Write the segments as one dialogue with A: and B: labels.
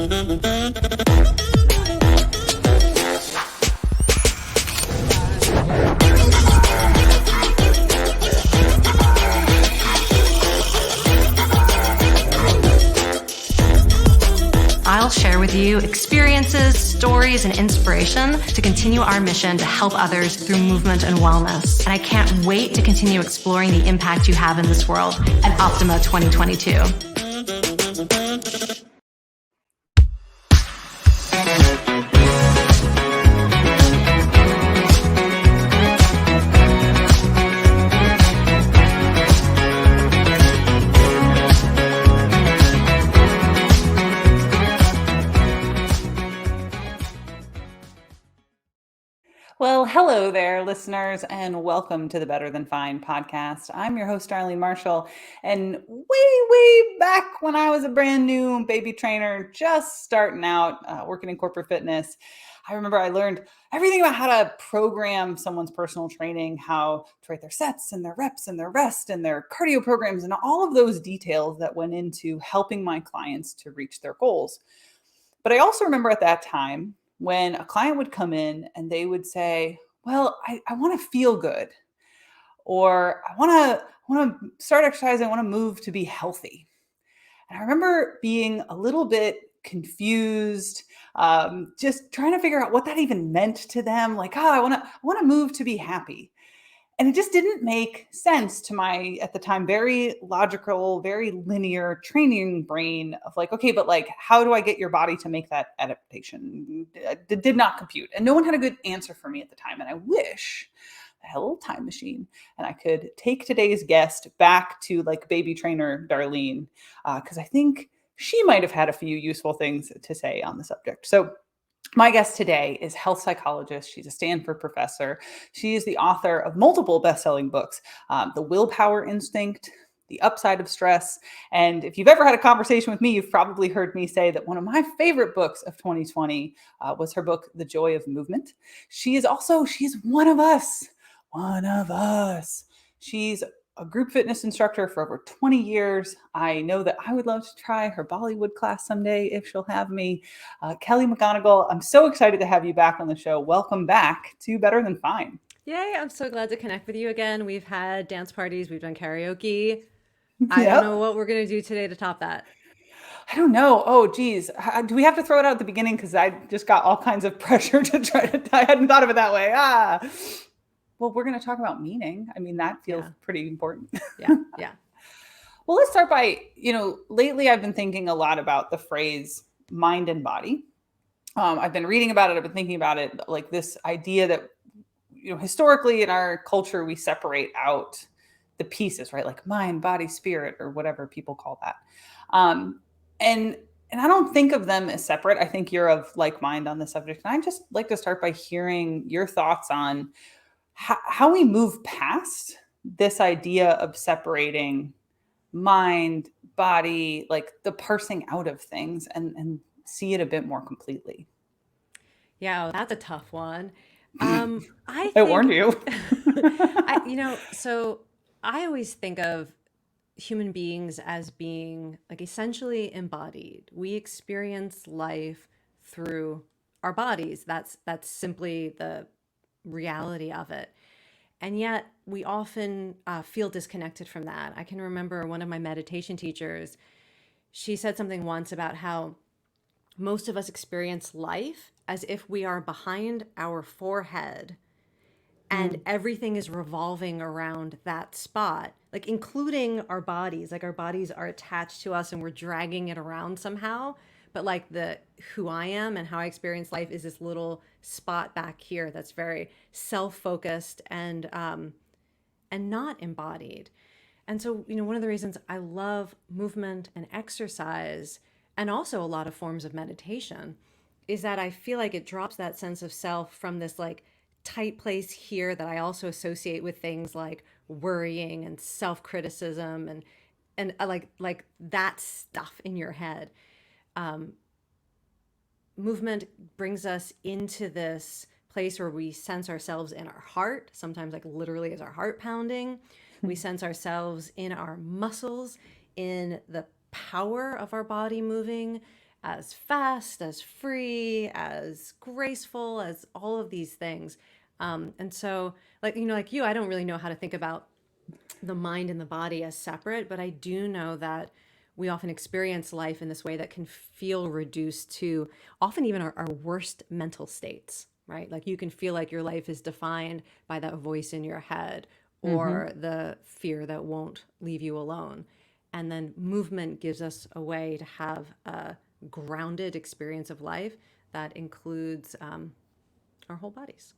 A: I'll share with you experiences, stories, and inspiration to continue our mission to help others through movement and wellness. And I can't wait to continue exploring the impact you have in this world at Optima 2022.
B: Well, hello there, listeners, and welcome to the Better Than Fine podcast. I'm your host, Darlene Marshall, and way back when I was a brand new baby trainer, just starting out working in corporate fitness, I remember I learned everything about how to program someone's personal training, how to write their sets and their reps and their rest and their cardio programs, and all of those details that went into helping my clients to reach their goals. But I also remember at that time, when a client would come in and they would say, well, I want to feel good, or I want to start exercising, I want to move to be healthy. And I remember being a little bit confused, just trying to figure out what that even meant to them. Like, I want to move to be happy. And it just didn't make sense to my, at the time, very logical, very linear training brain of like, okay, but like, how do I get your body to make that adaptation? It did not compute. And no one had a good answer for me at the time. And I wish I had a little time machine and I could take today's guest back to like baby trainer Darlene, because I think she might have had a few useful things to say on the subject. So my guest today is health psychologist. She's a Stanford professor. She is the author of multiple best-selling books, The Willpower Instinct, The Upside of Stress. And if you've ever had a conversation with me, you've probably heard me say that one of my favorite books of 2020 was her book, The Joy of Movement. She's one of us. She's a group fitness instructor for over 20 years. I know that I would love to try her Bollywood class someday if she'll have me. Kelly McGonigal, I'm so excited to have you back on the show. Welcome back to Better Than Fine.
C: Yay, I'm so glad to connect with you again. We've had dance parties, we've done karaoke. I don't know what we're going to do today to top that.
B: I don't know. Oh, geez. Do we have to throw it out at the beginning? Because I just got all kinds of pressure to try to, I hadn't thought of it that way. Well, we're going to talk about meaning. I mean, that feels pretty important.
C: Yeah.
B: Well, let's start by, lately I've been thinking a lot about the phrase mind and body. I've been reading about it. I've been thinking about it, like this idea that, historically in our culture, we separate out the pieces, right? Like mind, body, spirit, or whatever people call that. And I don't think of them as separate. I think you're of like mind on the subject. And I just like to start by hearing your thoughts on how we move past this idea of separating mind, body, like the parsing out of things and see it a bit more completely.
C: Yeah, that's a tough one.
B: I warned you.
C: So I always think of human beings as being like essentially embodied. We experience life through our bodies. That's simply the reality of it. And yet we often feel disconnected from that. I can remember one of my meditation teachers, she said something once about how most of us experience life as if we are behind our forehead and everything is revolving around that spot, like including our bodies. Like our bodies are attached to us and we're dragging it around somehow. But like the who I am and how I experience life is this little spot back here that's very self-focused and not embodied. And so, one of the reasons I love movement and exercise and also a lot of forms of meditation is that I feel like it drops that sense of self from this like tight place here that I also associate with things like worrying and self-criticism and like that stuff in your head. Movement brings us into this place where we sense ourselves in our heart, sometimes like literally as our heart pounding. We sense ourselves in our muscles, in the power of our body moving, as fast, as free, as graceful, as all of these things. And so, like, like you, I don't really know how to think about the mind and the body as separate, but I do know that we often experience life in this way that can feel reduced to often even our worst mental states, right? Like you can feel like your life is defined by that voice in your head or the fear that won't leave you alone. And then movement gives us a way to have a grounded experience of life that includes our whole bodies.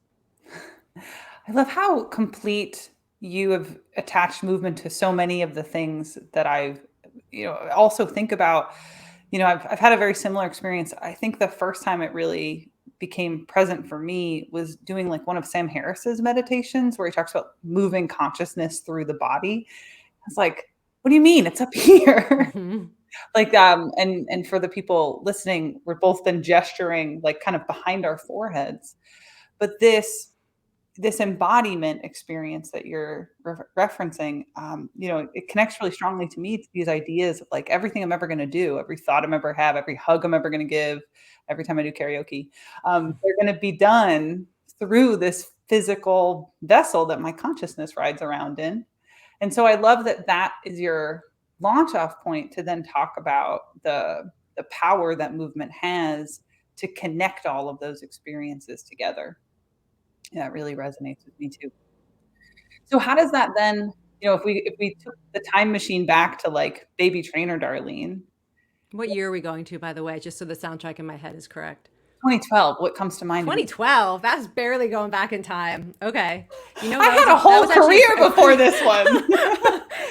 B: I love how complete you have attached movement to so many of the things that I've, also think about. I've had a very similar experience. I think the first time it really became present for me was doing like one of Sam Harris's meditations where he talks about moving consciousness through the body. I was like, what do you mean? It's up here. Like, and for the people listening, we're both been gesturing like kind of behind our foreheads. But this embodiment experience that you're referencing, it connects really strongly to me to these ideas of like everything I'm ever going to do, every thought I'm ever have, every hug I'm ever going to give, every time I do karaoke, they're going to be done through this physical vessel that my consciousness rides around in. And so I love that that is your launch off point to then talk about the power that movement has to connect all of those experiences together. Yeah, it really resonates with me too. So how does that then, if we took the time machine back to like baby trainer Darlene,
C: What year are we going to, by the way, just so the soundtrack in my head is correct?
B: 2012, what comes to mind?
C: 2012. That's barely going back in time. Okay.
B: I had a whole career before this one.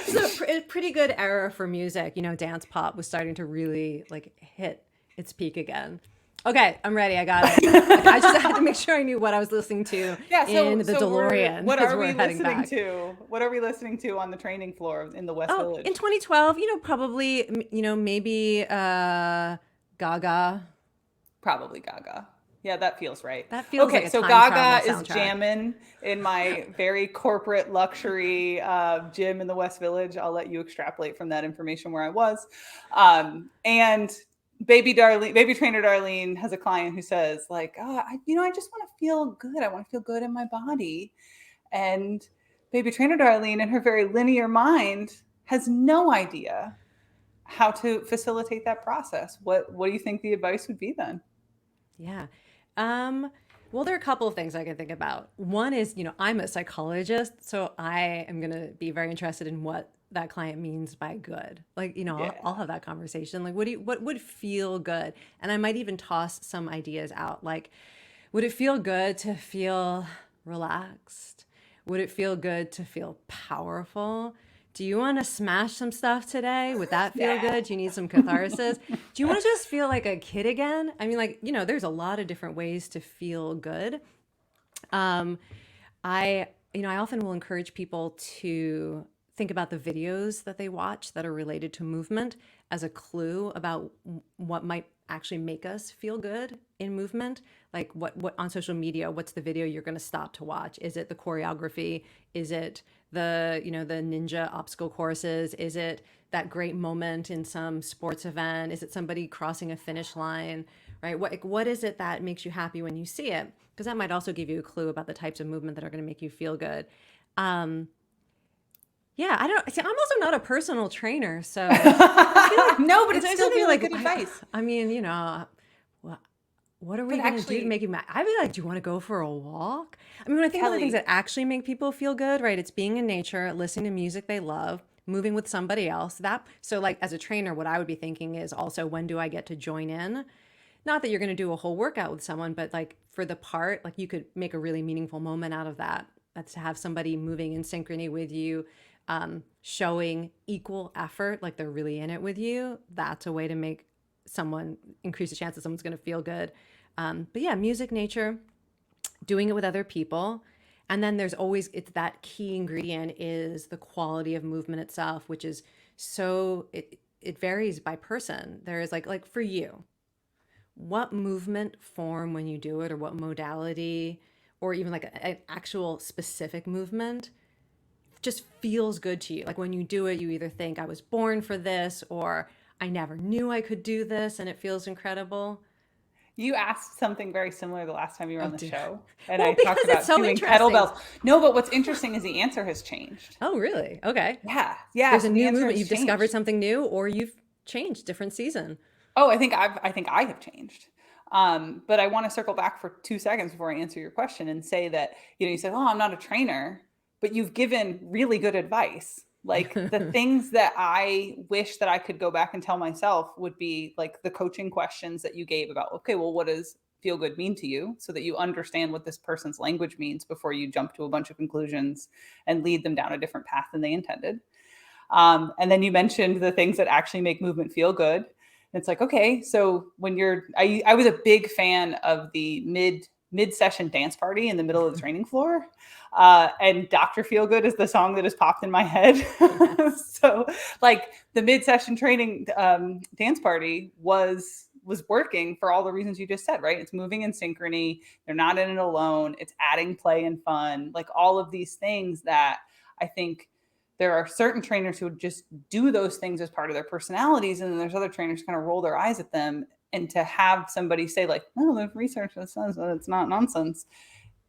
C: It's a pretty good era for music. Dance pop was starting to really like hit its peak again. Okay, I'm ready. I got it. I just had to make sure I knew what I was listening to in the DeLorean.
B: What are we listening to? What are we listening to on the training floor in the West Village?
C: In 2012, probably, maybe Gaga.
B: Probably Gaga. Yeah, that feels right.
C: That feels
B: okay.
C: Like a
B: so
C: time
B: Gaga is
C: soundtrack.
B: Jamming in my very corporate luxury gym in the West Village. I'll let you extrapolate from that information where I was. And baby trainer Darlene has a client who says like, I just want to feel good. I want to feel good in my body. And baby trainer Darlene, in her very linear mind, has no idea how to facilitate that process. What do you think the advice would be then?
C: Yeah. Well, there are a couple of things I can think about. One is, I'm a psychologist, so I am going to be very interested in what that client means by good. Like, I'll have that conversation. Like, what would feel good? And I might even toss some ideas out. Like, would it feel good to feel relaxed? Would it feel good to feel powerful? Do you want to smash some stuff today? Would that feel good? Do you need some catharsis? Do you want to just feel like a kid again? I mean, like, there's a lot of different ways to feel good. I often will encourage people to think about the videos that they watch that are related to movement as a clue about what might actually make us feel good in movement. Like what on social media, what's the video you're going to stop to watch? Is it the choreography? Is it the ninja obstacle courses? Is it that great moment in some sports event? Is it somebody crossing a finish line, right? What is it that makes you happy when you see it? Because that might also give you a clue about the types of movement that are going to make you feel good. Yeah, I don't see. I'm also not a personal trainer, so
B: no, but it's still really like good advice.
C: I mean, what are we going to do to make you mad? I'd be like, do you want to go for a walk? I mean, when I think about the things that actually make people feel good, right? It's being in nature, listening to music they love, moving with somebody else. So like as a trainer, what I would be thinking is also, when do I get to join in? Not that you're going to do a whole workout with someone, but like for the part, like you could make a really meaningful moment out of that. That's to have somebody moving in synchrony with you, showing equal effort, like they're really in it with you. That's a way to make someone increase the chance that someone's going to feel good. But yeah, music, nature, doing it with other people. And then there's always, it's that key ingredient is the quality of movement itself, which is it varies by person. There is like for you, what movement form when you do it, or what modality, or even like an actual specific movement just feels good to you. Like when you do it, you either think I was born for this, or I never knew I could do this and it feels incredible.
B: You asked something very similar the last time you were on the show, and
C: Well,
B: I
C: because
B: talked
C: it's
B: about
C: so
B: doing
C: interesting.
B: kettlebells. No, but what's interesting is the answer has changed.
C: Oh, really? Okay.
B: Yeah.
C: There's
B: So
C: a
B: the
C: new
B: answer
C: movement.
B: has
C: You've discovered
B: changed.
C: something new, or you've changed, different season.
B: Oh, I think I have changed. But I want to circle back for 2 seconds before I answer your question and say that, you said, oh, I'm not a trainer, but you've given really good advice. Like the things that I wish that I could go back and tell myself would be like the coaching questions that you gave about, okay, well, what does feel good mean to you, so that you understand what this person's language means before you jump to a bunch of conclusions and lead them down a different path than they intended. And then you mentioned the things that actually make movement feel good. And it's like, okay, so when I was a big fan of the mid-session dance party in the middle of the training floor. And Dr. Feelgood is the song that has popped in my head. So like the mid-session training dance party was working for all the reasons you just said, right? It's moving in synchrony. They're not in it alone. It's adding play and fun, like all of these things that I think there are certain trainers who just do those things as part of their personalities. And then there's other trainers who kind of roll their eyes at them. And to have somebody say like, no, the research that says that it's not nonsense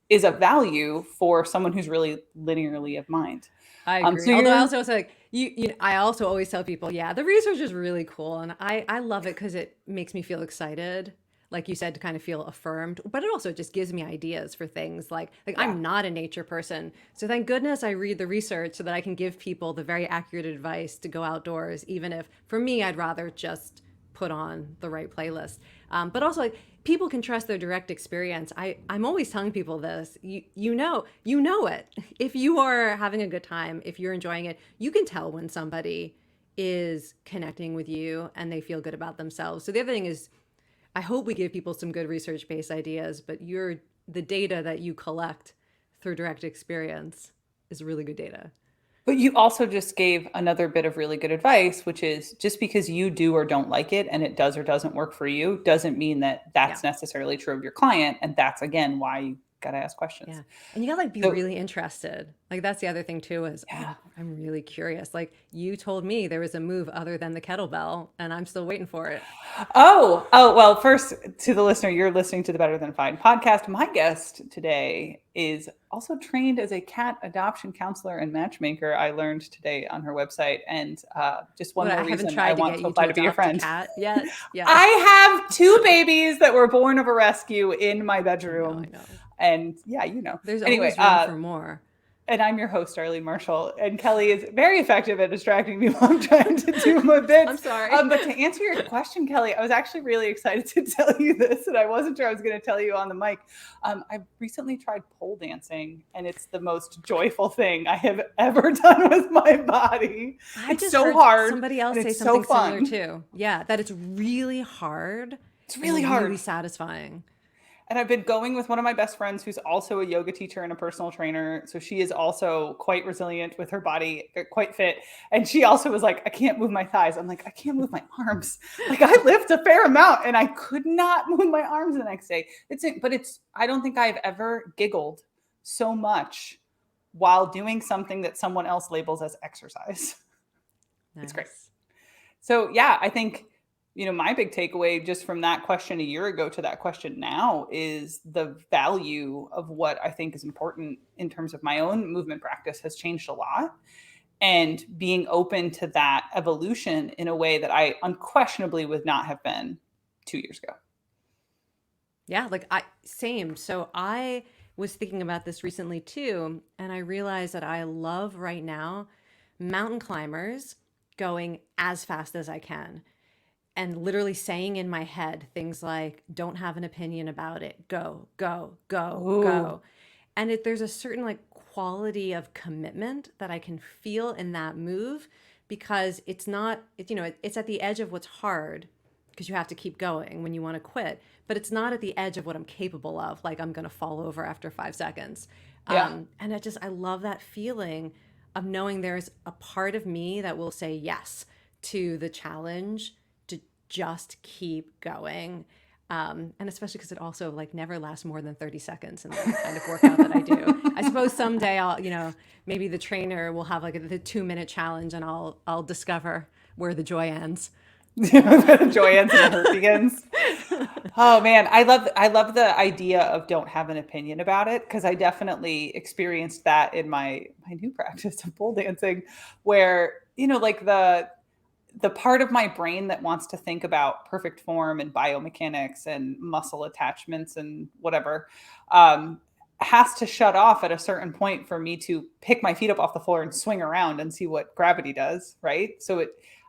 B: is a value for someone who's really linearly of mind.
C: I agree. Although I also say like I also always tell people, yeah, the research is really cool, and I love it because it makes me feel excited, like you said, to kind of feel affirmed. But it also just gives me ideas for things like I'm not a nature person, so thank goodness I read the research so that I can give people the very accurate advice to go outdoors, even if for me I'd rather just put on the right playlist. But also like people can trust their direct experience. I'm always telling people this. You know it. If you are having a good time, if you're enjoying it, you can tell when somebody is connecting with you and they feel good about themselves. So the other thing is, I hope we give people some good research-based ideas, but the data that you collect through direct experience is really good data.
B: But you also just gave another bit of really good advice, which is just because you do or don't like it and it does or doesn't work for you doesn't mean that that's necessarily true of your client. And that's, again, why you got to ask questions.
C: Yeah. And you got to like be really interested. Like that's the other thing too, is I'm really curious. Like you told me there was a move other than the kettlebell and I'm still waiting for it.
B: Oh, well, first to the listener, you're listening to the Better Than Fine podcast. My guest today is also trained as a cat adoption counselor and matchmaker. I learned today on her website, and just one more reason I want to apply to be your friend.
C: Cat yet? Yeah.
B: I have 2 babies that were born of a rescue in my bedroom.
C: I know.
B: And
C: there's always room for more.
B: And I'm your host, Darlene Marshall. And Kelly is very effective at distracting me while I'm trying to do my bits.
C: I'm sorry.
B: But to answer your question, Kelly, I was actually really excited to tell you this, and I wasn't sure I was going to tell you on the mic. I recently tried pole dancing, and it's the most joyful thing I have ever done with my body. It's so hard.
C: Somebody else say something similar too. Yeah, that it's really hard.
B: It's really hard.
C: Really satisfying.
B: And I've been going with one of my best friends who's also a yoga teacher and a personal trainer. So she is also quite resilient with her body, quite fit. And she also was like, I can't move my thighs. I'm like, I can't move my arms. Like I lift a fair amount and I could not move my arms the next day. I don't think I've ever giggled so much while doing something that someone else labels as exercise. Nice. It's great. So yeah, I think my big takeaway just from that question a year ago to that question now is the value of what I think is important in terms of my own movement practice has changed a lot, and being open to that evolution in a way that I unquestionably would not have been 2 years ago.
C: Yeah, same. So I was thinking about this recently too, and I realized that I love right now mountain climbers going as fast as I can. And literally saying in my head things like, don't have an opinion about it. Go, go, go, Ooh. Go. And there's a certain quality of commitment that I can feel in that move, because it's at the edge of what's hard, because you have to keep going when you want to quit, but it's not at the edge of what I'm capable of. Like I'm going to fall over after 5 seconds. Yeah. And I love that feeling of knowing there's a part of me that will say yes to the challenge, just keep going. And especially because it also never lasts more than 30 seconds in the kind of workout that I do. I suppose someday I'll, maybe the trainer will have the 2-minute challenge and I'll discover where the joy ends.
B: The joy ends and the hurt begins. Oh man, I love the idea of don't have an opinion about it, because I definitely experienced that in my new practice of pole dancing, where like the part of my brain that wants to think about perfect form and biomechanics and muscle attachments and whatever, has to shut off at a certain point for me to pick my feet up off the floor and swing around and see what gravity does, right?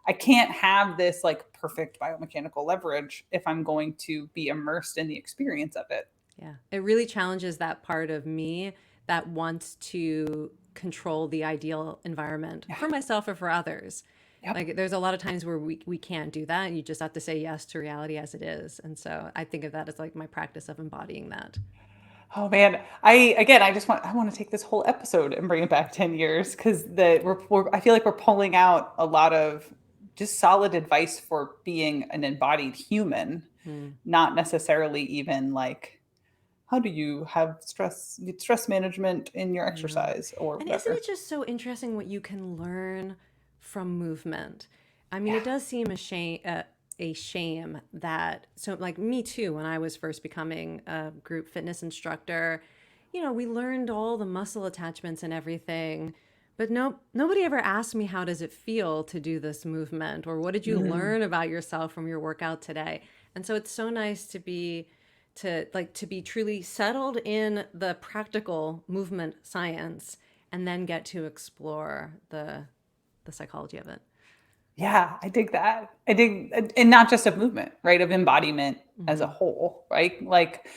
B: I can't have this like perfect biomechanical leverage if I'm going to be immersed in the experience of it.
C: Yeah, it really challenges that part of me that wants to control the ideal environment
B: Yeah.
C: for myself or for others.
B: Yep.
C: Like there's a lot of times where we can't do that, and you just have to say yes to reality as it is. And so I think of that as like my practice of embodying that.
B: Oh man, I want to take this whole episode and bring it back 10 years, because I feel like we're pulling out a lot of just solid advice for being an embodied human, not necessarily even like how do you have stress management in your
C: I know.
B: exercise or
C: And isn't
B: whatever.
C: it just so interesting what you can learn from movement? I mean,
B: Yeah.
C: it does seem a shame that, so like me too, when I was first becoming a group fitness instructor, we learned all the muscle attachments and everything, but nobody ever asked me, how does it feel to do this movement? Or what did you
B: Mm.
C: learn about yourself from your workout today? And so it's so nice to be truly settled in the practical movement science and then get to explore the psychology of it.
B: Yeah, I dig that. I dig, and not just of movement, right? Of embodiment as a
C: Hmm.
B: whole, right? Like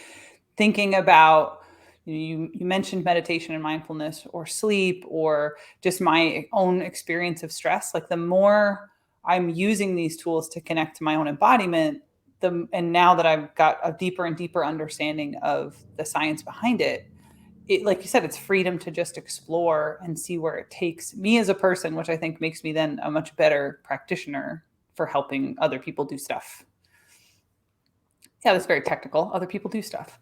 B: thinking about you mentioned meditation and mindfulness or sleep or just my own experience of stress. Like the more I'm using these tools to connect to my own embodiment, and now that I've got a deeper and deeper understanding of the science behind it, like you said, it's freedom to just explore and see where it takes me as a person, which I think makes me then a much better practitioner for helping other people do stuff. Yeah, that's very technical. Other people do stuff.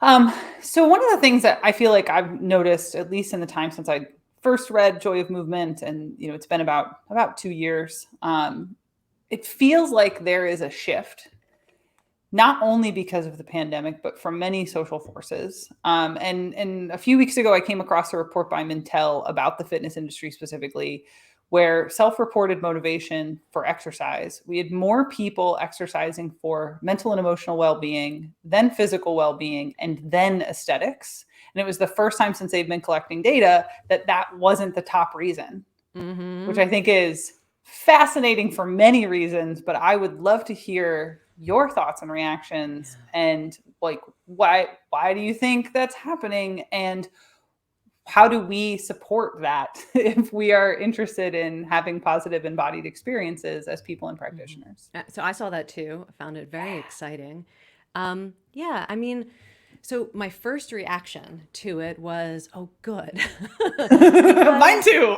B: Um, so one of the things that I feel like I've noticed, at least in the time since I first read Joy of Movement, and it's been about 2 years, it feels like there is a shift, not only because of the pandemic, but from many social forces. And a few weeks ago, I came across a report by Mintel about the fitness industry specifically, where self-reported motivation for exercise, we had more people exercising for mental and emotional well-being, then physical well-being, and then aesthetics. And it was the first time since they've been collecting data that wasn't the top reason, which
C: Hmm.
B: I think is fascinating for many reasons, but I would love to hear your thoughts and reactions,
C: Yeah.
B: and like why do you think that's happening, and how do we support that if we are interested in having positive embodied experiences as people and
C: Hmm.
B: practitioners?
C: So I saw that too. I found it very exciting. Yeah, I mean, so my first reaction to it was, oh, good.
B: Mine
C: Because
B: too.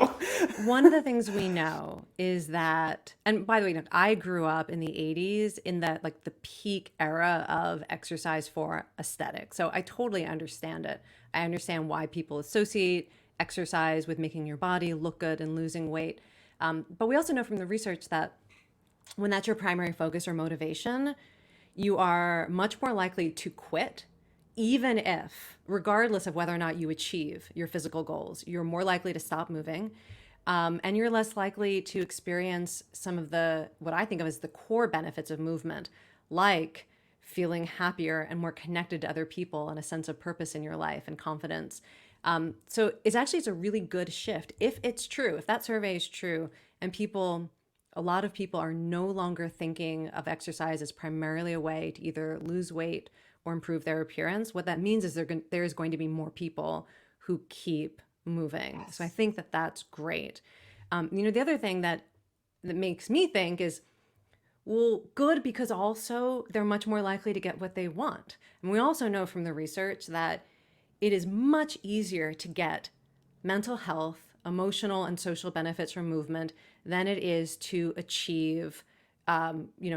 C: one of the things we know is that, and by the way, I grew up in the 80s in that like the peak era of exercise for aesthetic. So I totally understand it. I understand why people associate exercise with making your body look good and losing weight. But we also know from the research that when that's your primary focus or motivation, you are much more likely to quit, even if, regardless of whether or not you achieve your physical goals, you're more likely to stop moving. And you're less likely to experience some of what I think of as the core benefits of movement, like feeling happier and more connected to other people and a sense of purpose in your life and confidence. So it's a really good shift. If it's true, if that survey is true, and a lot of people are no longer thinking of exercise as primarily a way to either lose weight or improve their appearance, what that means is there is going to be more people who keep moving. So I
B: Yes.
C: think that that's great. The other thing that makes me think is, well, good, because also they're much more likely to get what they want. And we also know from the research that it is much easier to get mental health, emotional, and social benefits from movement than it is to achieve,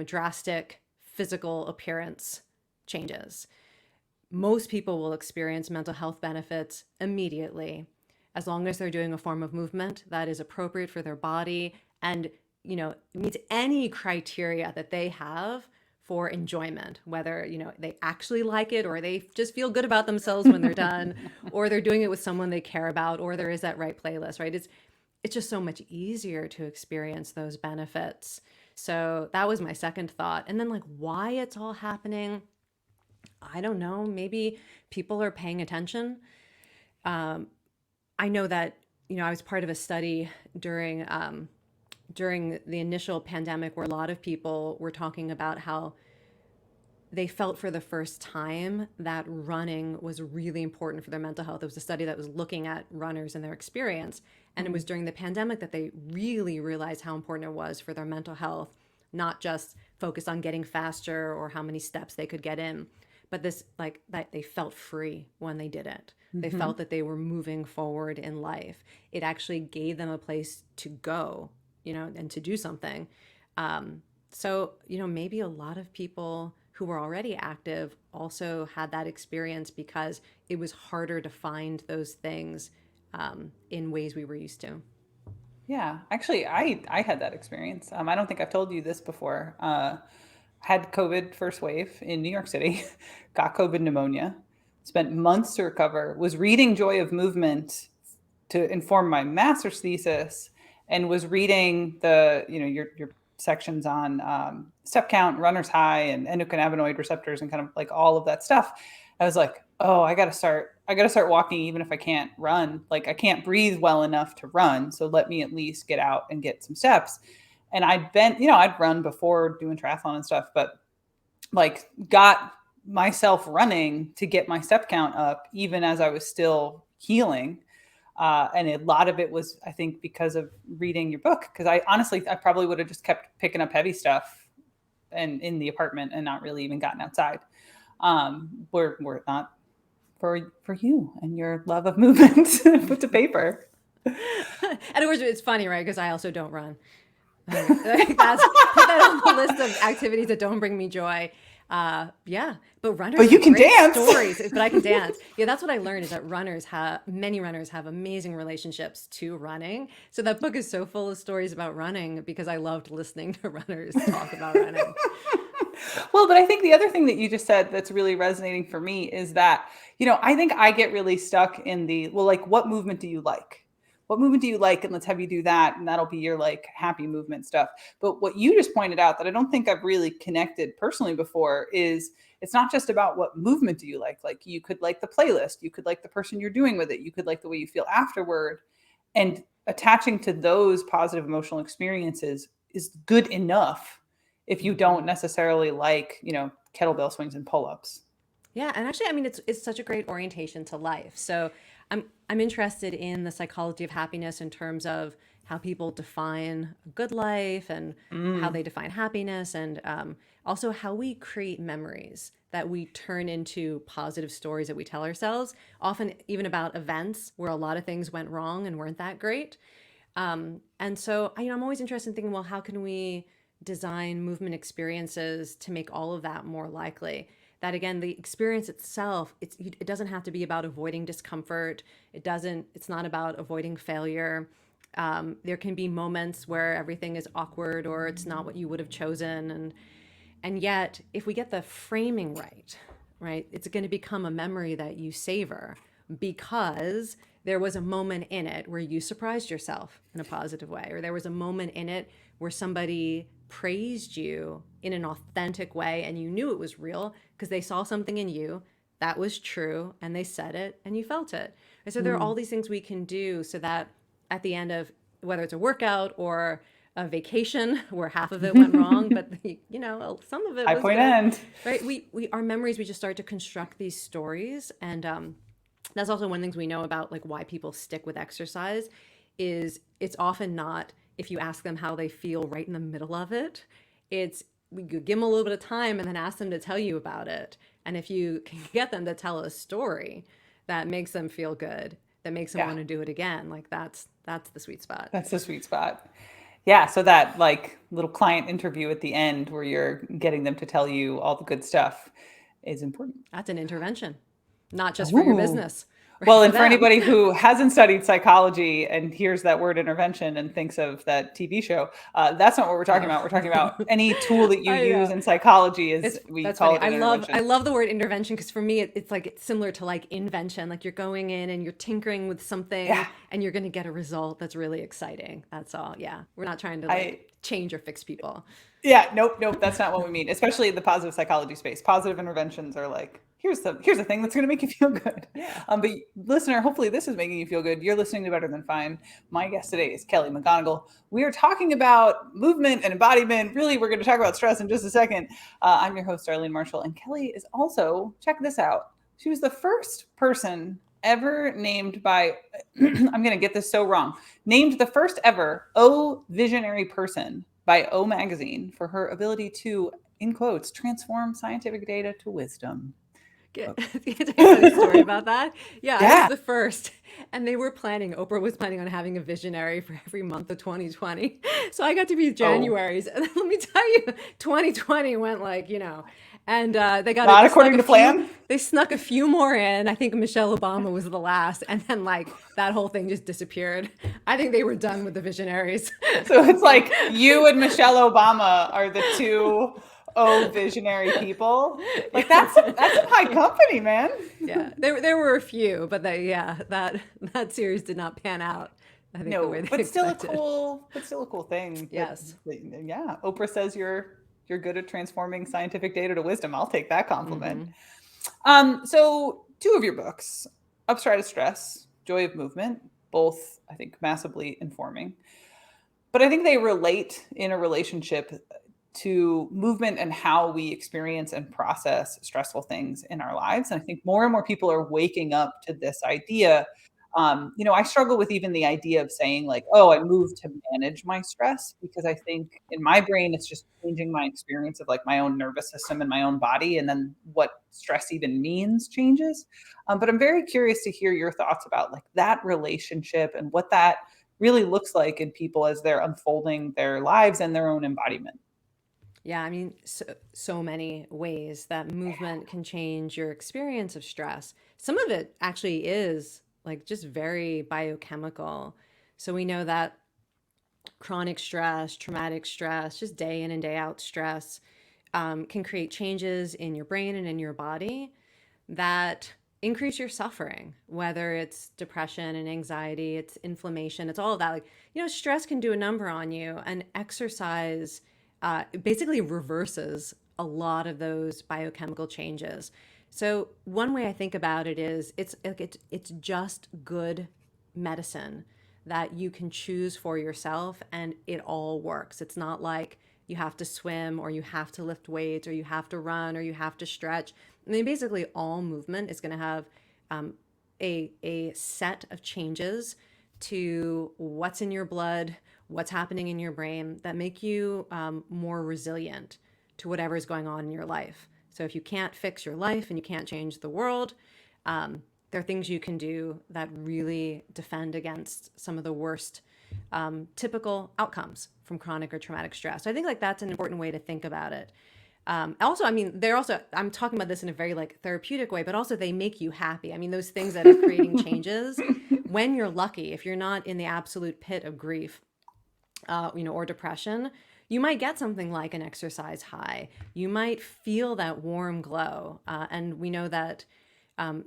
C: drastic physical appearance changes. Most people will experience mental health benefits immediately as long as they're doing a form of movement that is appropriate for their body and meets any criteria that they have for enjoyment, whether, they actually like it or they just feel good about themselves when they're done, or they're doing it with someone they care about, or there is that right playlist, right? It's just so much easier to experience those benefits. So that was my second thought. And then why it's all happening, I don't know. Maybe people are paying attention. I know that, I was part of a study during the initial pandemic where a lot of people were talking about how they felt for the first time that running was really important for their mental health. There was a study that was looking at runners and their experience. And it was during the pandemic that they really realized how important it was for their mental health, not just focus on getting faster or how many steps they could get in, but this that they felt free when they did it. They felt that they were moving forward in life. It actually gave them a place to go, and to do something. So, maybe a lot of people who were already active also had that experience because it was harder to find those things in ways we were used to.
B: Yeah, actually, I had that experience. I don't think I've told you this before. Had COVID first wave in New York City, got COVID pneumonia, spent months to recover, was reading Joy of Movement to inform my master's thesis, and was reading your sections on step count, runner's high, and endocannabinoid receptors, and kind of all of that stuff. I was like, oh, I got to start walking, even if I can't run. I can't breathe well enough to run. So let me at least get out and get some steps. And I'd run before doing triathlon and stuff, but got myself running to get my step count up, even as I was still healing. And a lot of it was, I think, because of reading your book. Because I probably would have just kept picking up heavy stuff and in the apartment and not really even gotten outside. Were it not for you and your love of movement put to paper.
C: And of course, it's funny, right? Because I also don't run. Put that on the list of activities that don't bring me joy. But runners.
B: But you can dance.
C: Stories, but I can dance. Yeah, that's what I learned is that many runners have amazing relationships to running. So that book is so full of stories about running because I loved listening to runners talk about running.
B: Well, but I think the other thing that you just said that's really resonating for me is that, I think I get really stuck in what movement do you like? What movement do you like? And let's have you do that. And that'll be your happy movement stuff. But what you just pointed out that I don't think I've really connected personally before is it's not just about what movement do you like. You could like the playlist. You could like the person you're doing with it. You could like the way you feel afterward. And attaching to those positive emotional experiences is good enough if you don't necessarily like, kettlebell swings and pull-ups.
C: Yeah, and actually, it's such a great orientation to life. So I'm interested in the psychology of happiness in terms of how people define a good life and how they define happiness, and also how we create memories that we turn into positive stories that we tell ourselves, often even about events where a lot of things went wrong and weren't that great. And so I'm always interested in thinking, well, how can we design movement experiences to make all of that more likely? That again, the experience itself, it doesn't have to be about avoiding discomfort. It's not about avoiding failure. There can be moments where everything is awkward or it's not what you would have chosen. And yet, if we get the framing right, it's going to become a memory that you savor because there was a moment in it where you surprised yourself in a positive way, or there was a moment in it where somebody praised you in an authentic way and you knew it was real because they saw something in you that was true and they said it and you felt it. And so there are all these things we can do so that at the end of whether it's a workout or a vacation where half of it went wrong, but some of it was
B: point
C: good,
B: end.
C: right? We our memories, we just start to construct these stories. And that's also one of the things we know about why people stick with exercise is it's often not if you ask them how they feel right in the middle of it. We give them a little bit of time and then ask them to tell you about it. And if you can get them to tell a story that makes them feel good, that makes them want to do it again, that's the sweet spot.
B: That's the sweet spot. Yeah. So that little client interview at the end where you're getting them to tell you all the good stuff is important.
C: That's an intervention, not just for your business.
B: Well,
C: for
B: and for
C: them.
B: anybody who hasn't studied psychology and hears that word intervention and thinks of that TV show, that's not what we're talking about. We're talking about any tool that you
C: I
B: use
C: know.
B: in psychology is,
C: It's
B: we
C: that's
B: call
C: funny.
B: it an
C: I
B: intervention.
C: love the word intervention because for me it's like it's similar to like invention. Like you're going in and you're tinkering with something
B: Yeah.
C: and you're going to get a result that's really exciting. That's all. Yeah, we're not trying to
B: I
C: like change or fix people.
B: Yeah, nope, that's not what we mean. Especially the positive psychology space. Positive interventions are like, here's the thing that's going to make you feel good.
C: Yeah.
B: But listener, hopefully this is making you feel good. You're listening to Better Than Fine. My guest today is Kelly McGonigal. We are talking about movement and embodiment. Really, we're going to talk about stress in just a second. I'm your host, Darlene Marshall, and Kelly is also, check this out. She was the first person ever named by, I'm going to get this so wrong, named the first ever O Visionary Person by O Magazine for her ability to, in quotes, transform scientific data to wisdom.
C: Can I tell you a funny story about that? Yeah, I was
B: Yeah.
C: the first. And Oprah was planning on having a visionary for every month of 2020. So I got to be January's. And let me tell you, 2020 went like, and they got
B: Not
C: they
B: according
C: snuck
B: to plan?
C: They snuck a few more in. I think Michelle Obama was the last. And then like that whole thing just disappeared. I think they were done with the visionaries.
B: So it's like you and Michelle Obama are the two visionary people. Like that's some high company, man.
C: Yeah, there were a few, but that series did not pan out. I think the way
B: No,
C: they
B: but still
C: expected.
B: a cool thing.
C: Yes.
B: Yeah. Oprah says you're good at transforming scientific data to wisdom. I'll take that compliment. So two of your books, Upstride of Stress, Joy of Movement, both I think massively informing. But I think they relate in a relationship to movement and how we experience and process stressful things in our lives. And I think more and more people are waking up to this idea. I struggle with even the idea of saying like, oh, I move to manage my stress, because I think in my brain, it's just changing my experience of like my own nervous system and my own body. And then what stress even means changes. But I'm very curious to hear your thoughts about like that relationship and what that really looks like in people as they're unfolding their lives and their own embodiment.
C: Yeah, I mean, so many ways that movement can change your experience of stress. Some of it actually is like just very biochemical. So we know that chronic stress, traumatic stress, just day in and day out stress can create changes in your brain and in your body that increase your suffering, whether it's depression and anxiety, it's inflammation, it's all of that. Like, stress can do a number on you, and exercise basically reverses a lot of those biochemical changes. So one way I think about it is it's just good medicine that you can choose for yourself, and it all works. It's not like you have to swim or you have to lift weights or you have to run or you have to stretch. I mean, basically all movement is going to have a set of changes to what's in your blood, what's happening in your brain that make you more resilient to whatever is going on in your life. So if you can't fix your life and you can't change the world, there are things you can do that really defend against some of the worst typical outcomes from chronic or traumatic stress. So I think like that's an important way to think about it. Also, I mean, I'm talking about this in a very like therapeutic way, but also they make you happy. I mean, those things that are creating changes, when you're lucky, if you're not in the absolute pit of grief, or depression, you might get something like an exercise high. You might feel that warm glow. And we know that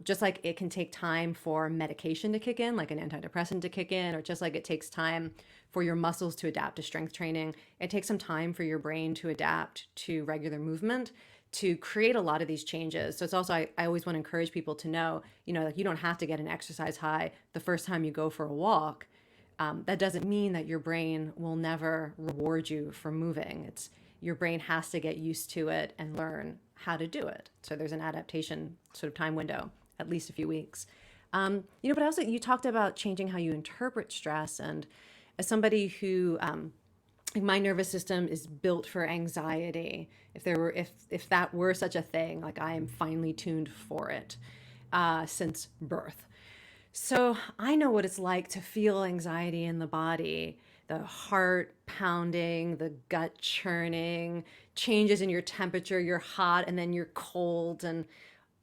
C: just like it can take time for medication to kick in, like an antidepressant to kick in, or just like it takes time for your muscles to adapt to strength training, it takes some time for your brain to adapt to regular movement to create a lot of these changes. So it's also, I always want to encourage people to know, like you don't have to get an exercise high the first time you go for a walk. That doesn't mean that your brain will never reward you for moving. Your brain has to get used to it and learn how to do it. So there's an adaptation sort of time window, at least a few weeks. But also you talked about changing how you interpret stress. And as somebody who, my nervous system is built for anxiety. If that were such a thing, like I am finely tuned for it since birth. So I know what it's like to feel anxiety in the body, the heart pounding, the gut churning, changes in your temperature, you're hot and then you're cold. And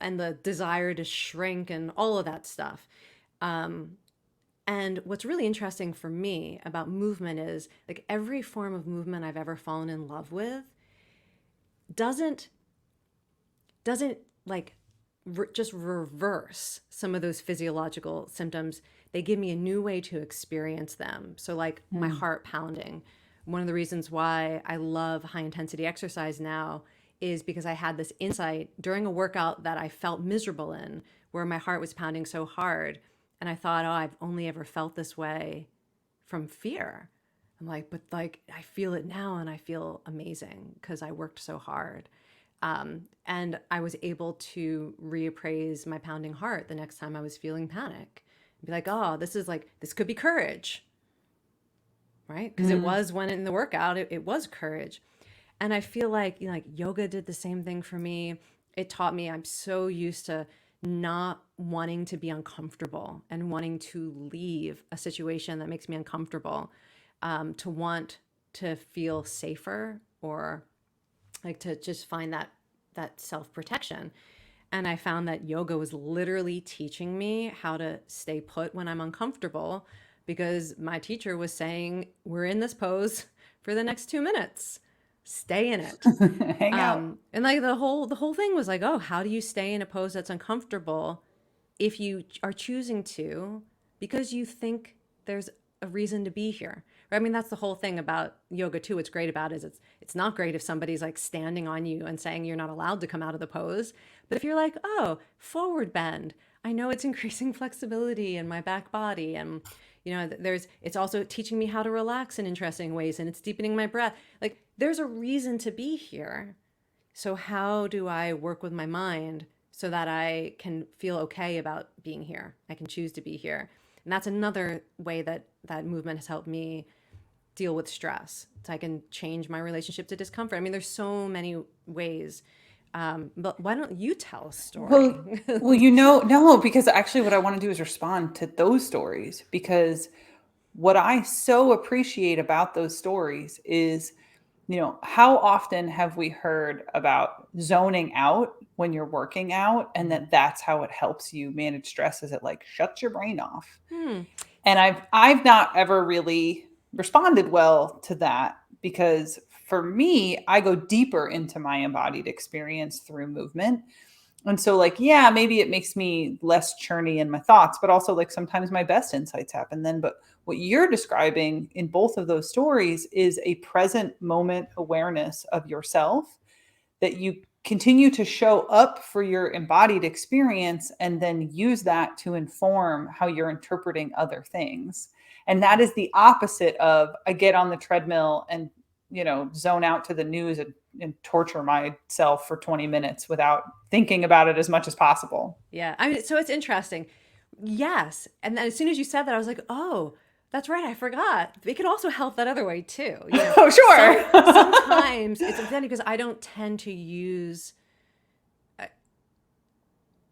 C: and the desire to shrink and all of that stuff. And what's really interesting for me about movement is like every form of movement I've ever fallen in love with doesn't like just reverse some of those physiological symptoms. They give me a new way to experience them. So like my heart pounding. One of the reasons why I love high intensity exercise now is because I had this insight during a workout that I felt miserable in, where my heart was pounding so hard. And I thought, oh, I've only ever felt this way from fear. I'm like, but like, I feel it now and I feel amazing because I worked so hard. And I was able to reappraise my pounding heart the next time I was feeling panic. Be like, oh, this could be courage, right? Because it was when in the workout, it was courage. And I feel like, like yoga did the same thing for me. It taught me I'm so used to not wanting to be uncomfortable and wanting to leave a situation that makes me uncomfortable, to want to feel safer or like to just find that self-protection. And I found that yoga was literally teaching me how to stay put when I'm uncomfortable, because my teacher was saying, we're in this pose for the next 2 minutes. Stay in it.
B: Hang out.
C: And like the whole thing was like, oh, how do you stay in a pose that's uncomfortable if you are choosing to because you think there's a reason to be here? I mean, that's the whole thing about yoga too. What's great about it is it's not great if somebody's like standing on you and saying you're not allowed to come out of the pose. But if you're like, oh, forward bend, I know it's increasing flexibility in my back body, and it's also teaching me how to relax in interesting ways, and it's deepening my breath. Like there's a reason to be here. So how do I work with my mind so that I can feel okay about being here? I can choose to be here. And that's another way that movement has helped me deal with stress. So I can change my relationship to discomfort. I mean, there's so many ways. But why don't you tell a story?
B: Well, no, because actually what I want to do is respond to those stories, because what I so appreciate about those stories is, how often have we heard about zoning out when you're working out, and that's how it helps you manage stress, is it like shuts your brain off. And I've not ever really responded well to that, because for me, I go deeper into my embodied experience through movement. And so like, yeah, maybe it makes me less churny in my thoughts, but also like sometimes my best insights happen then. But what you're describing in both of those stories is a present moment awareness of yourself, that you continue to show up for your embodied experience and then use that to inform how you're interpreting other things. And that is the opposite of I get on the treadmill and, zone out to the news and torture myself for 20 minutes without thinking about it as much as possible.
C: Yeah. I mean, so it's interesting. Yes. And then as soon as you said that, I was like, oh, that's right. I forgot. It could also help that other way too.
B: Oh, sure.
C: Sometimes it's funny because I don't tend to use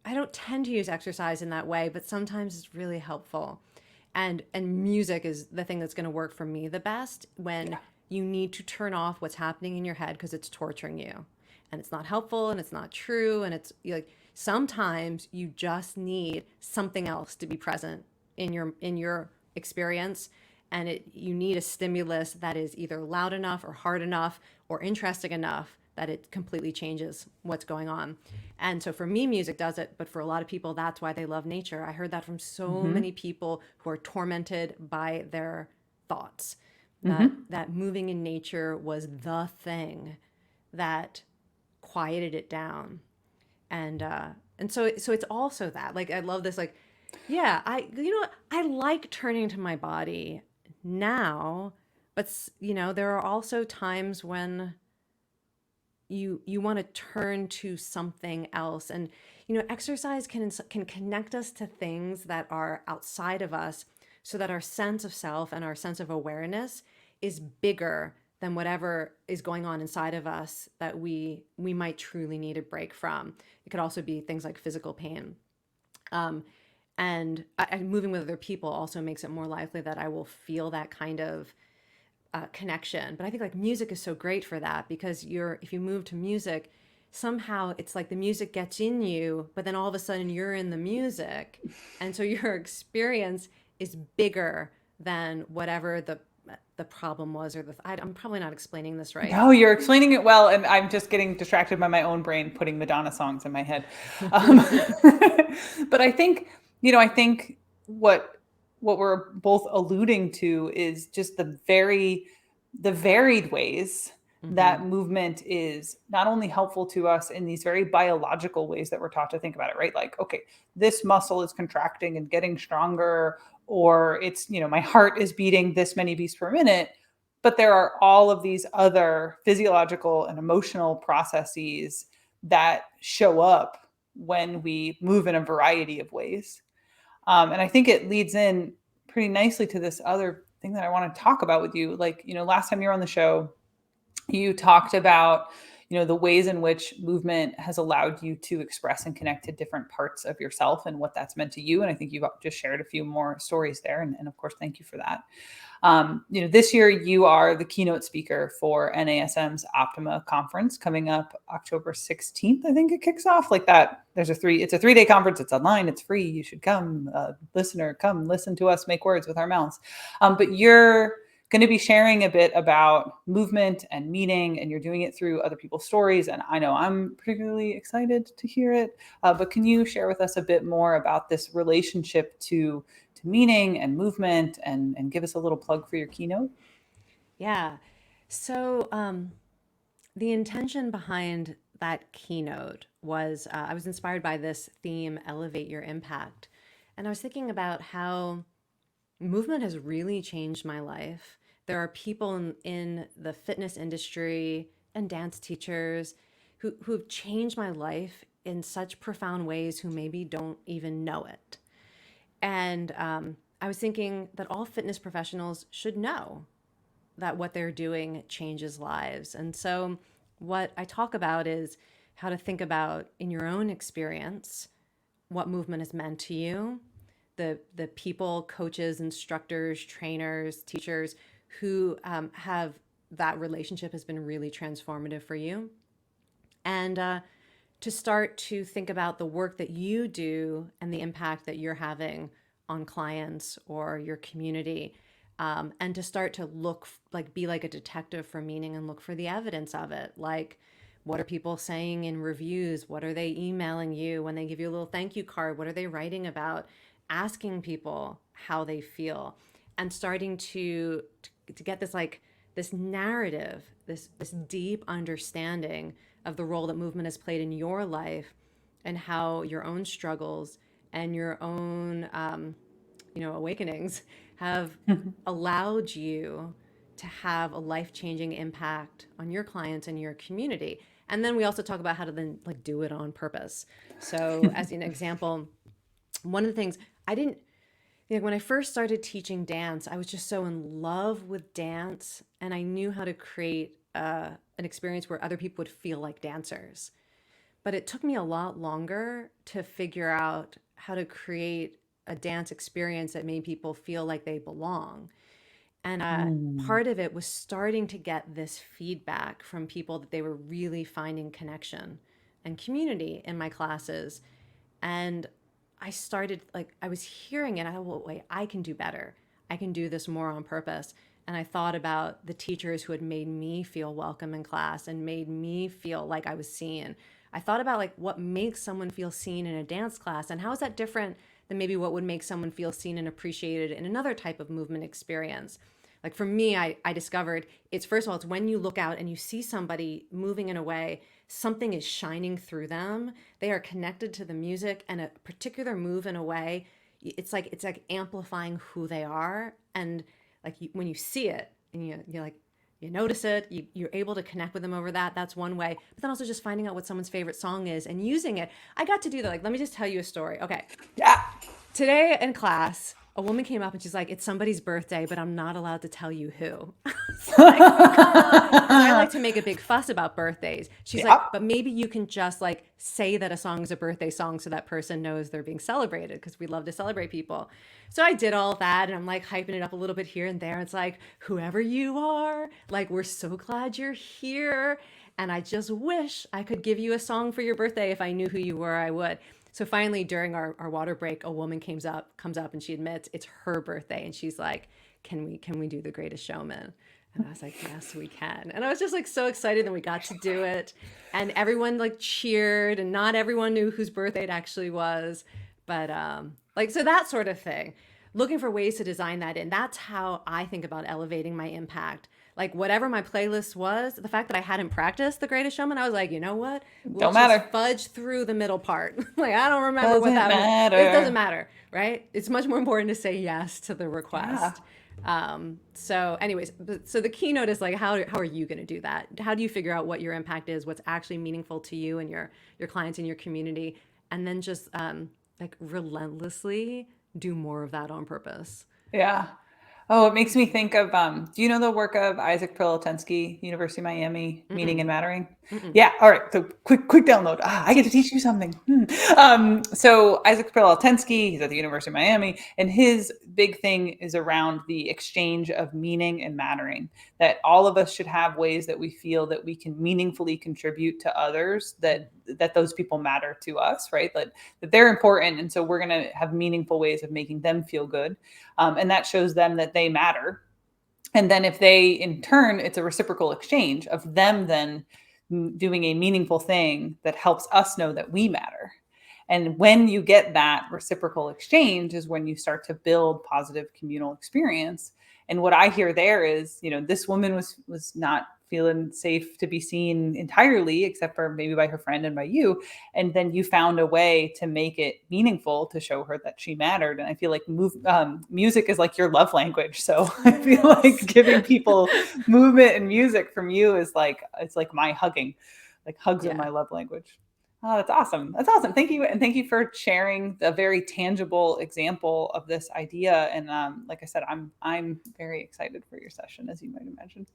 C: exercise in that way, but sometimes it's really helpful. And music is the thing that's going to work for me the best when you need to turn off what's happening in your head because it's torturing you. And it's not helpful and it's not true. And it's like sometimes you just need something else to be present in your experience, and you need a stimulus that is either loud enough or hard enough or interesting enough that it completely changes what's going on. And so for me, music does it, but for a lot of people, that's why they love nature. I heard that from so many people who are tormented by their thoughts, that moving in nature was the thing that quieted it down. And so it's also that, like, I love this, like, yeah, I like turning to my body now, but there are also times when you want to turn to something else. And exercise can connect us to things that are outside of us, so that our sense of self and our sense of awareness is bigger than whatever is going on inside of us that we might truly need a break from. It could also be things like physical pain. And moving with other people also makes it more likely that I will feel that kind of connection. But I think like music is so great for that, because if you move to music, somehow it's like the music gets in you, but then all of a sudden you're in the music. And so your experience is bigger than whatever the problem was, or I'm probably not explaining this right.
B: No, you're explaining it well, and I'm just getting distracted by my own brain putting Madonna songs in my head. But I think, I think what we're both alluding to is just the varied ways that movement is not only helpful to us in these very biological ways that we're taught to think about it, right? Like, okay, this muscle is contracting and getting stronger, or it's, my heart is beating this many beats per minute. But there are all of these other physiological and emotional processes that show up when we move in a variety of ways. And I think it leads in pretty nicely to this other thing that I want to talk about with you. Like, last time you were on the show, you talked about, the ways in which movement has allowed you to express and connect to different parts of yourself and what that's meant to you. And I think you've just shared a few more stories there. And of course, thank you for that. This year you are the keynote speaker for NASM's Optima conference coming up October 16th. I think it kicks off like that. It's a 3-day conference. It's online. It's free. You should come, listener, come listen to us make words with our mouths. But you're going to be sharing a bit about movement and meaning, and you're doing it through other people's stories. And I know I'm particularly excited to hear it. But can you share with us a bit more about this relationship to meaning and movement, and give us a little plug for your keynote?
C: Yeah. So the intention behind that keynote was I was inspired by this theme, elevate your impact. And I was thinking about how movement has really changed my life. There are people in the fitness industry and dance teachers who've changed my life in such profound ways who maybe don't even know it. And I was thinking that all fitness professionals should know that what they're doing changes lives. And so what I talk about is how to think about, in your own experience, what movement has meant to you, the people, coaches, instructors, trainers, teachers who have that relationship has been really transformative for you. And to start to think about the work that you do and the impact that you're having on clients or your community, and to start to look, be like a detective for meaning and look for the evidence of it. Like, what are people saying in reviews? What are they emailing you when they give you a little thank you card? What are they writing about? Asking people how they feel, and starting to get this narrative, this deep understanding of the role that movement has played in your life, and how your own struggles and your own awakenings have allowed you to have a life-changing impact on your clients and your community. And then we also talk about how to then do it on purpose. So as an example, one of the things I didn't, when I first started teaching dance, I was just so in love with dance, and I knew how to create an experience where other people would feel like dancers. But it took me a lot longer to figure out how to create a dance experience that made people feel like they belong. And part of it was starting to get this feedback from people that they were really finding connection and community in my classes. And I started, I was hearing it. I thought, well, wait, I can do better. I can do this more on purpose. And I thought about the teachers who had made me feel welcome in class and made me feel like I was seen. I thought about what makes someone feel seen in a dance class, and how is that different than maybe what would make someone feel seen and appreciated in another type of movement experience. For me, I discovered it's, first of all, it's when you look out and you see somebody moving in a way, something is shining through them. They are connected to the music, and a particular move in a way, it's like amplifying who they are. And when you see it and you notice it, you're able to connect with them over that. That's one way. But then also just finding out what someone's favorite song is and using it. I got to do that. Let me just tell you a story. Okay.
B: Yeah.
C: Today in class, a woman came up and she's like, it's somebody's birthday, but I'm not allowed to tell you who. I like to make a big fuss about birthdays. She's like, but maybe you can just say that a song is a birthday song so that person knows they're being celebrated, because we love to celebrate people. So I did all that, and I'm hyping it up a little bit here and there. It's whoever you are, we're so glad you're here. And I just wish I could give you a song for your birthday. If I knew who you were, I would. So finally, during our water break, a woman comes up and she admits it's her birthday. And she's like, can we do The Greatest Showman? And I was like, yes, we can. And I was just like so excited that we got to do it. And everyone like cheered, and not everyone knew whose birthday it actually was. But so that sort of thing, looking for ways to design that in. That's how I think about elevating my impact. Like whatever my playlist was, the fact that I hadn't practiced The Greatest Showman, I was like, you know what? We'll just fudge through the middle part. Like, I don't remember what that was. It doesn't matter, right? It's much more important to say yes to the request. So anyways, so the keynote is like, how are you going to do that? How do you figure out what your impact is, what's actually meaningful to you and your clients and your community? And then just like relentlessly do more of that on purpose.
B: Yeah. Oh, it makes me think of, do you know the work of Isaac Pilotensky, University of Miami, Meaning and Mattering? Yeah. All right. So quick download. I get to teach you something. So Isaac Pilotensky, he's at the University of Miami, and his big thing is around the exchange of meaning and mattering, that all of us should have ways that we feel that we can meaningfully contribute to others, that those people matter to us, right? That they're important. And so we're going to have meaningful ways of making them feel good. And that shows them that they matter. And then if they, in turn, it's a reciprocal exchange of them then doing a meaningful thing that helps us know that we matter. And when you get that reciprocal exchange is when you start to build positive communal experience. And what I hear there is, this woman was not feeling safe to be seen entirely, except for maybe by her friend and by you. And then you found a way to make it meaningful, to show her that she mattered. And I feel like music is like your love language. So I feel like giving people movement and music from you is like, it's like my hugging, like hugs are my love language. Oh, that's awesome. That's awesome. Thank you. And thank you for sharing the very tangible example of this idea. And like I said, I'm very excited for your session, as you might imagine.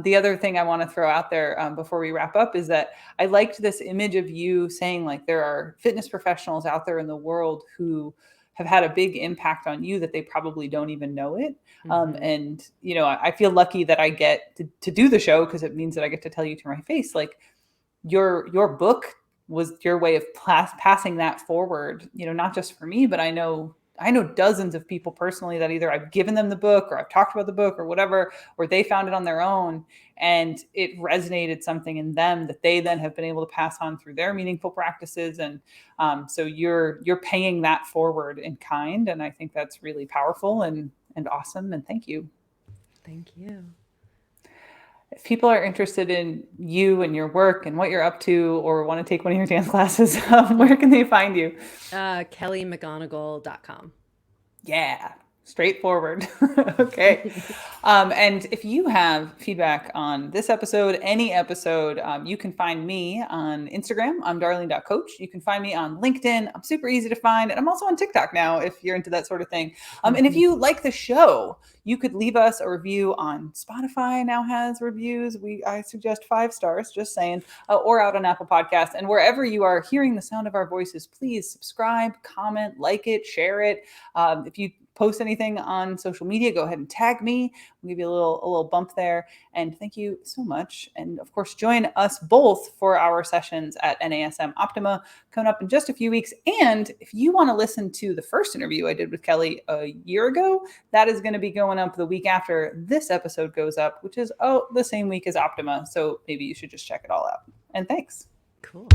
B: The other thing I want to throw out there before we wrap up is that I liked this image of you saying, like, there are fitness professionals out there in the world who have had a big impact on you that they probably don't even know it. And, I feel lucky that I get to do the show, because it means that I get to tell you to my face, like, your book was your way of passing that forward, not just for me, but I know dozens of people personally that either I've given them the book or I've talked about the book or whatever, or they found it on their own and it resonated something in them that they then have been able to pass on through their meaningful practices. And so you're paying that forward in kind. And I think that's really powerful and awesome. And thank you.
C: Thank you.
B: If people are interested in you and your work and what you're up to, or want to take one of your dance classes, where can they find you?
C: KellyMcGonigal.com.
B: Yeah. Straightforward. Okay. And if you have feedback on this episode, any episode, you can find me on Instagram. I'm Darlene.coach. You can find me on LinkedIn. I'm super easy to find. And I'm also on TikTok now, if you're into that sort of thing. And if you like the show, you could leave us a review on Spotify. Now has reviews. I suggest 5 stars, just saying, or out on Apple Podcasts. And wherever you are hearing the sound of our voices, please subscribe, comment, like it, share it. If you post anything on social media, go ahead and tag me. I'll give you a little bump there. And thank you so much. And of course, join us both for our sessions at NASM Optima coming up in just a few weeks. And if you want to listen to the first interview I did with Kelly a year ago, that is going to be going up the week after this episode goes up, which is the same week as Optima. So maybe you should just check it all out. And thanks.
C: Cool.